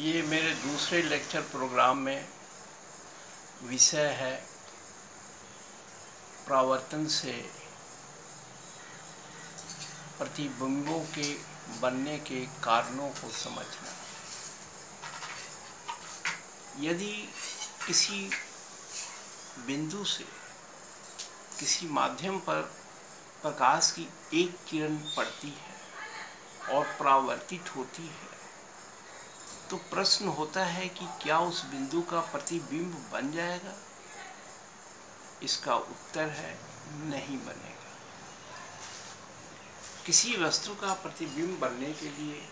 ये मेरे दूसरे लेक्चर प्रोग्राम में विषय है परावर्तन से प्रतिबिंबों के बनने के कारणों को समझना। यदि किसी बिंदु से किसी माध्यम पर प्रकाश की एक किरण पड़ती है और परावर्तित होती है, तो प्रश्न होता है कि क्या उस बिंदु का प्रतिबिंब बन जाएगा? इसका उत्तर है नहीं बनेगा। किसी वस्तु का प्रतिबिंब बनने के लिए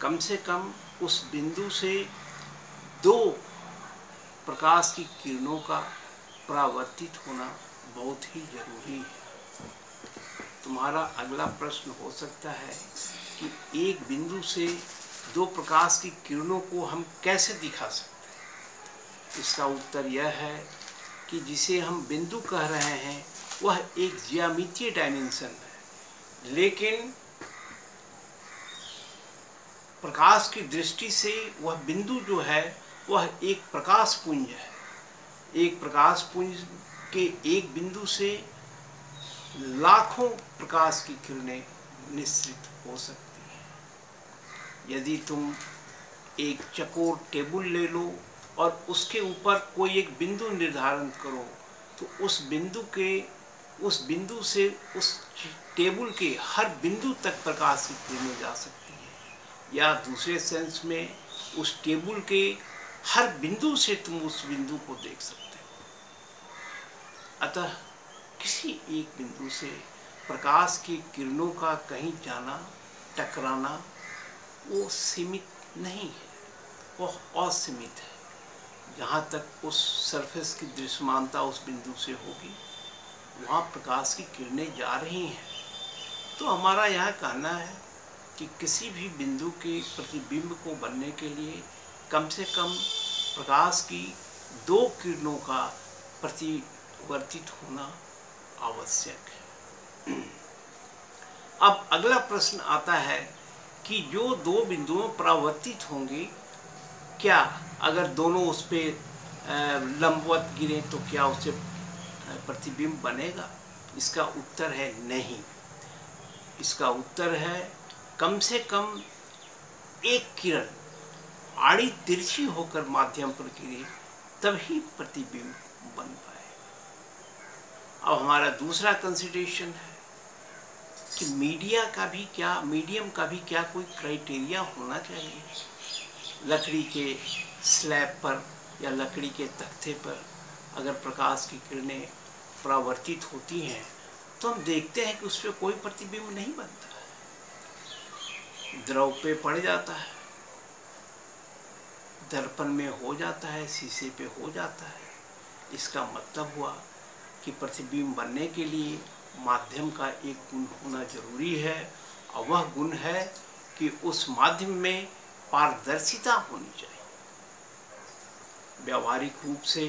कम से कम उस बिंदु से दो प्रकाश की किरणों का परावर्तित होना बहुत ही जरूरी है। तुम्हारा अगला प्रश्न हो सकता है कि एक बिंदु से दो प्रकाश की किरणों को हम कैसे दिखा सकते हैं? इसका उत्तर यह है कि जिसे हम बिंदु कह रहे हैं वह एक ज्यामितीय डायमेंशन है, लेकिन प्रकाश की दृष्टि से वह बिंदु जो है वह एक प्रकाश पुंज है। एक प्रकाश पुंज के एक बिंदु से लाखों प्रकाश की किरणें निश्चित हो सकती हैं। यदि तुम एक चकोर टेबल ले लो और उसके ऊपर कोई एक बिंदु निर्धारण करो, तो उस बिंदु से उस टेबल के हर बिंदु तक प्रकाश की किरणें जा सकती हैं, या दूसरे सेंस में उस टेबल के हर बिंदु से तुम उस बिंदु को देख सकते हो। अतः किसी एक बिंदु से प्रकाश की किरणों का कहीं जाना, टकराना, वो सीमित नहीं है, वह असीमित है। जहाँ तक उस सरफेस की दृश्यमानता उस बिंदु से होगी, वहाँ प्रकाश की किरणें जा रही हैं। तो हमारा यह कहना है कि किसी भी बिंदु के प्रतिबिंब को बनने के लिए कम से कम प्रकाश की दो किरणों का प्रतिवर्तित होना आवश्यक है। अब अगला प्रश्न आता है कि जो दो बिंदुओं परावर्तित होंगे, क्या अगर दोनों उस पर लंबवत गिरे तो क्या उससे प्रतिबिंब बनेगा? इसका उत्तर है नहीं। इसका उत्तर है कम से कम एक किरण आड़ी तिरछी होकर माध्यम पर गिरे तभी प्रतिबिंब बन पाए। अब हमारा दूसरा कंसिडरेशन है कि मीडियम का भी क्या कोई क्राइटेरिया होना चाहिए। लकड़ी के स्लैब पर या लकड़ी के तख्ते पर अगर प्रकाश की किरणें परावर्तित होती हैं तो हम देखते हैं कि उस पर कोई प्रतिबिंब नहीं बनता है। द्रव पे पड़ जाता है, दर्पण में हो जाता है, शीशे पे हो जाता है। इसका मतलब हुआ कि प्रतिबिंब बनने के लिए माध्यम का एक गुण होना जरूरी है, और वह गुण है कि उस माध्यम में पारदर्शिता होनी चाहिए। व्यावहारिक रूप से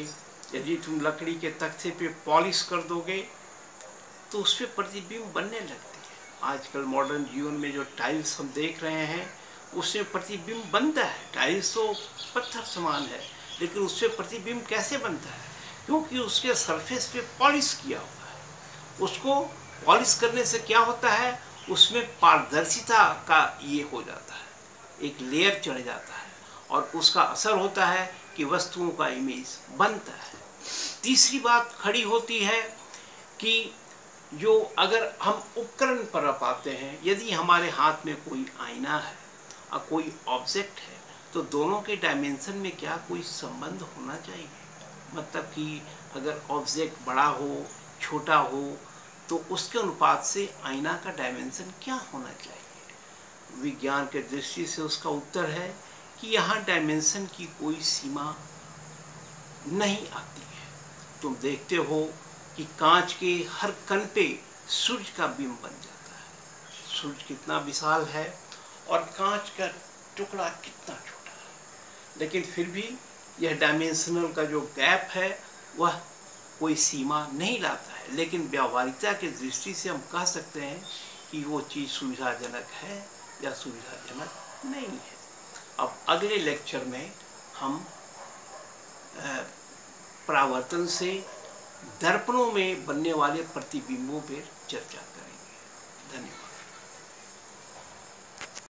यदि तुम लकड़ी के तख्ते पे पॉलिश कर दोगे तो उस पर प्रतिबिंब बनने लगती है। आजकल मॉडर्न जीवन में जो टाइल्स हम देख रहे हैं उसमें प्रतिबिंब बनता है। टाइल्स तो पत्थर समान है, लेकिन उससे प्रतिबिंब कैसे बनता है? क्योंकि उसके सरफेस पे पॉलिश किया हुआ है। उसको पॉलिश करने से क्या होता है, उसमें पारदर्शिता का ये हो जाता है, एक लेयर चढ़ जाता है, और उसका असर होता है कि वस्तुओं का इमेज बनता है। तीसरी बात खड़ी होती है कि जो अगर हम उपकरण पर पाते हैं, यदि हमारे हाथ में कोई आईना है और कोई ऑब्जेक्ट है, तो दोनों के डायमेंशन में क्या कोई संबंध होना चाहिए? मतलब कि अगर ऑब्जेक्ट बड़ा हो, छोटा हो, तो उसके अनुपात से आईना का डायमेंशन क्या होना चाहिए? विज्ञान के दृष्टि से उसका उत्तर है कि यहाँ डायमेंशन की कोई सीमा नहीं आती है। तुम देखते हो कि कांच के हर कण पे सूर्य का बिंब बन जाता है। सूर्य कितना विशाल है और कांच का टुकड़ा कितना छोटा है, लेकिन फिर भी यह डायमेंशनल का जो गैप है वह कोई सीमा नहीं लाता है। लेकिन व्यावहारिकता की दृष्टि से हम कह सकते हैं कि वो चीज़ सुविधाजनक है या सुविधाजनक नहीं है। अब अगले लेक्चर में हम परावर्तन से दर्पणों में बनने वाले प्रतिबिंबों पर चर्चा करेंगे। धन्यवाद।